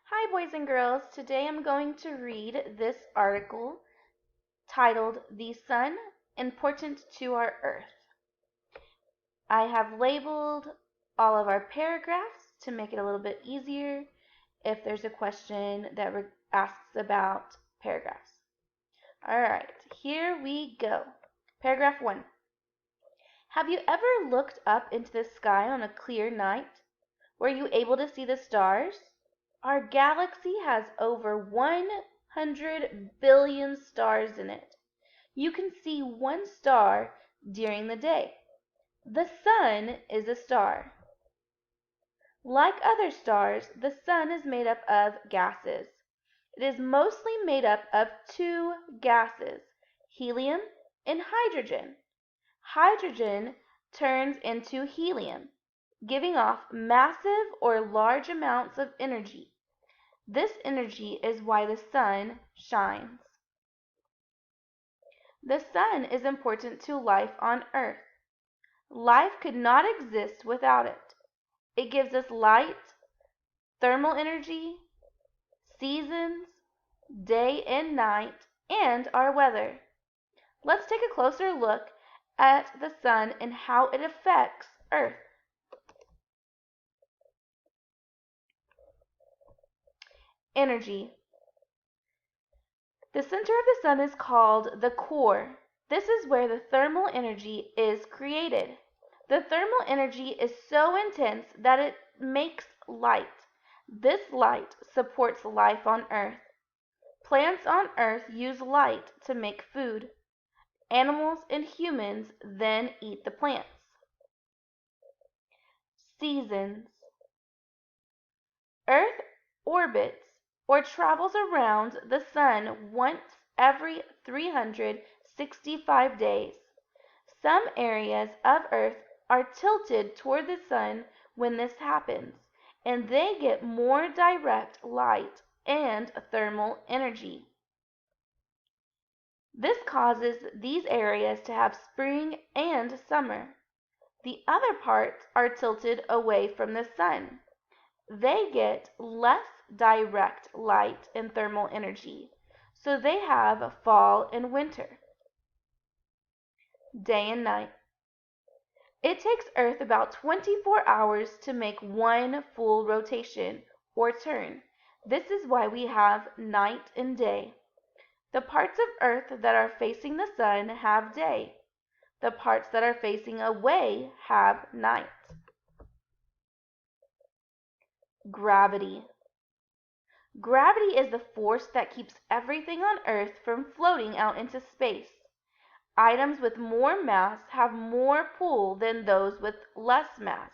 Hi, boys and girls. Today I'm going to read this article titled The Sun Important to Our Earth. I have labeled all of our paragraphs to make it a little bit easier if there's a question that asks about paragraphs. Alright, here we go. Paragraph 1. Have you ever looked up into the sky on a clear night? Were you able to see the stars? Our galaxy has over 100 billion stars in it. You can see one star during the day. The sun is a star. Like other stars, the sun is made up of gases. It is mostly made up of two gases, helium and hydrogen. Hydrogen turns into helium, giving off massive or large amounts of energy. This energy is why the sun shines. The sun is important to life on Earth. Life could not exist without it. It gives us light, thermal energy, seasons, day and night, and our weather. Let's take a closer look at the sun and how it affects Earth. Energy. The center of the sun is called the core. This is where the thermal energy is created. The thermal energy is so intense that it makes light. This light supports life on Earth. Plants on Earth use light to make food. Animals and humans then eat the plants. Seasons. Earth orbits or travels around the sun once every 365 days. Some areas of Earth are tilted toward the sun when this happens, and they get more direct light and thermal energy. This causes these areas to have spring and summer. The other parts are tilted away from the sun. They get less direct light and thermal energy, so they have fall and winter. Day and night. It takes Earth about 24 hours to make one full rotation, or turn. This is why we have night and day. The parts of Earth that are facing the sun have day. The parts that are facing away have night. Gravity. Gravity is the force that keeps everything on Earth from floating out into space. Items with more mass have more pull than those with less mass.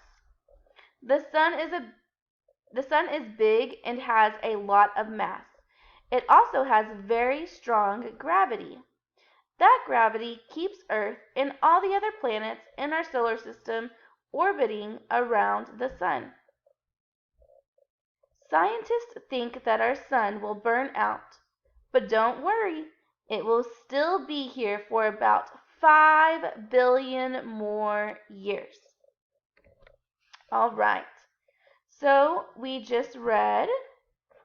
The sun is big and has a lot of mass. It also has very strong gravity. That gravity keeps Earth and all the other planets in our solar system orbiting around the sun. Scientists think that our sun will burn out, but don't worry, it will still be here for about 5 billion more years. All right, so we just read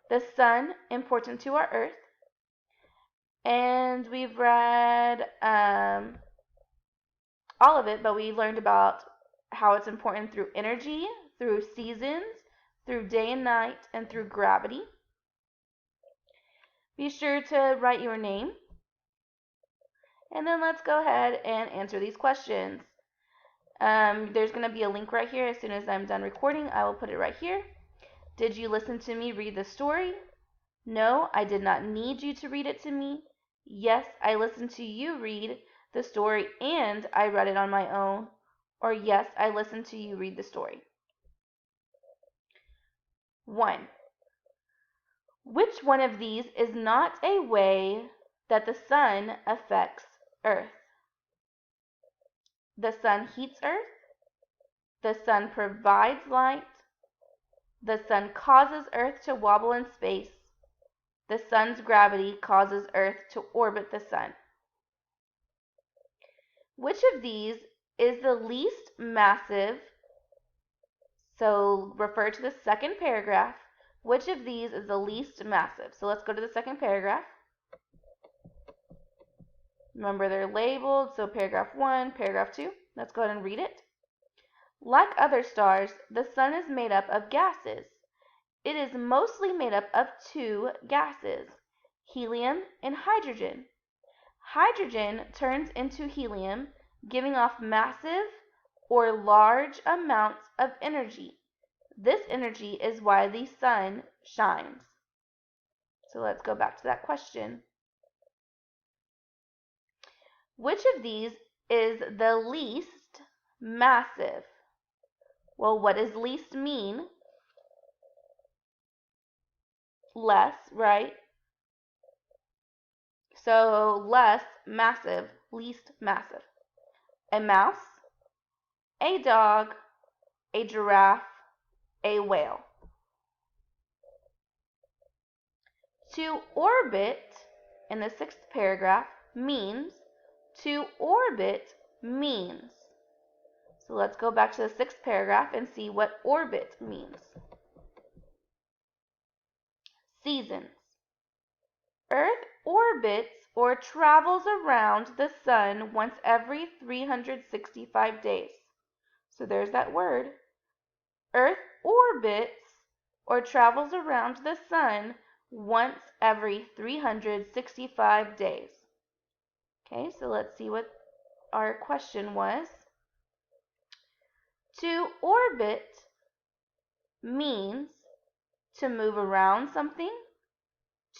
the sun important to our Earth, and we've read all of it, but we learned about how it's important through energy, through seasons, through day and night, and through gravity. Be sure to write your name. And then let's go ahead and answer these questions. There's going to be a link right here. As soon as I'm done recording, I will put it right here. Did you listen to me read the story? No, I did not need you to read it to me. Yes, I listened to you read the story and I read it on my own. Or yes, I listened to you read the story. 1. Which one of these is not a way that the sun affects Earth? The sun heats Earth. The sun provides light. The sun causes Earth to wobble in space. The sun's gravity causes Earth to orbit the sun. Which of these is the least massive? So refer to the second paragraph. Which of these is the least massive? So let's go to the second paragraph. Remember, they're labeled, so paragraph 1, paragraph 2. Let's go ahead and read it. Like other stars, the sun is made up of gases. It is mostly made up of two gases, helium and hydrogen. Hydrogen turns into helium, giving off massive or large amounts of energy. This energy is why the sun shines. So let's go back to that question. Which of these is the least massive? Well, what does least mean? Less, right? So less massive, least massive. A mouse, a dog, a giraffe, a whale. To orbit, in the sixth paragraph, means, to orbit means. So let's go back to the sixth paragraph and see what orbit means. Seasons. Earth orbits or travels around the sun once every 365 days. So there's that word. Earth orbits or travels around the sun once every 365 days. Okay, so let's see what our question was. To orbit means to move around something,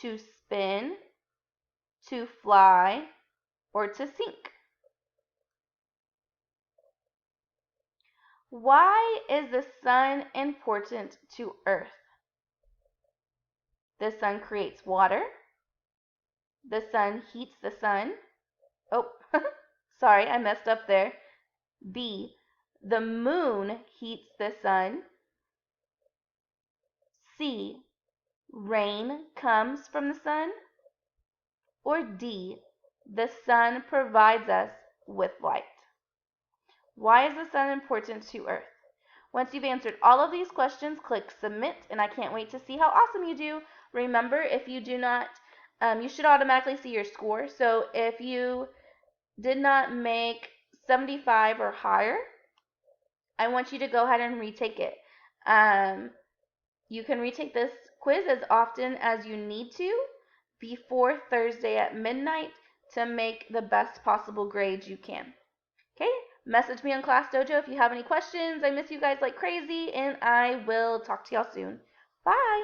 to spin, to fly, or to sink. Why is the sun important to Earth? The sun creates water. The sun heats the sun. Oh, sorry, I messed up there. B, the moon heats the sun. C, rain comes from the sun. Or D, the sun provides us with light. Why is the sun important to Earth? Once you've answered all of these questions, click submit, and I can't wait to see how awesome you do. Remember, if you do not, you should automatically see your score. So if you did not make 75 or higher, I want you to go ahead and retake it. You can retake this quiz as often as you need to before Thursday at midnight to make the best possible grades you can. Okay? Message me on Class Dojo if you have any questions. I miss you guys like crazy, and I will talk to y'all soon. Bye!